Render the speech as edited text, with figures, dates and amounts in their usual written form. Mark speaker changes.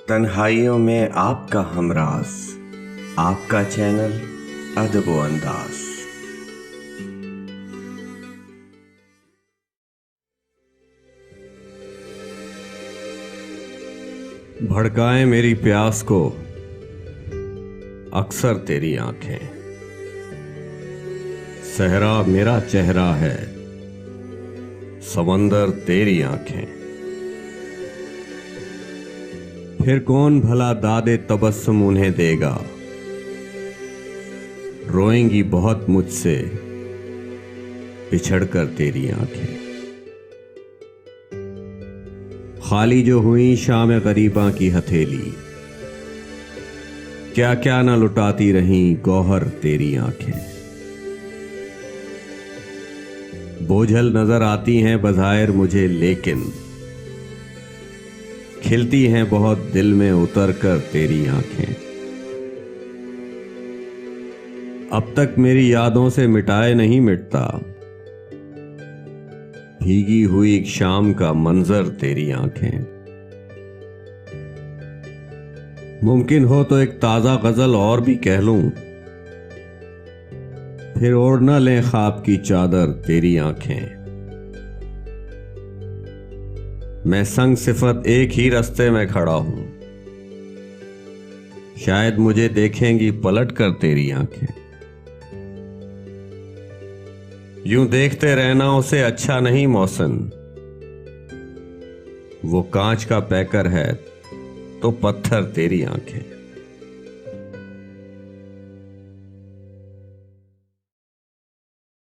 Speaker 1: तन्हाइयों में आपका हमराज, आपका चैनल अदब व अंदाज।
Speaker 2: भड़काए मेरी प्यास को अक्सर तेरी आंखें। सहरा मेरा चेहरा है, समंदर तेरी आंखें। फिर कौन भला दादे तबस्सुम उन्हें देगा। रोएंगी बहुत मुझसे बिछड़कर तेरी आंखें। खाली जो हुई शाम गरीबा की हथेली, क्या क्या न लुटाती रहीं गौहर तेरी आंखें। बोझल नजर आती हैं बज़ाहिर मुझे, लेकिन खिलती हैं बहुत दिल में उतर कर तेरी आंखें। अब तक मेरी यादों से मिटाए नहीं मिटता भीगी हुई एक शाम का मंजर तेरी आंखें। मुमकिन हो तो एक ताजा गजल और भी कह लूं, फिर ओढ़ न लें ख्वाब की चादर तेरी आंखें। मैं संग सिफत एक ही रास्ते में खड़ा हूं, शायद मुझे देखेंगी पलट कर तेरी आंखें। यूं देखते रहना उसे अच्छा नहीं मौसम, वो कांच का पैकर है तो पत्थर तेरी आंखें।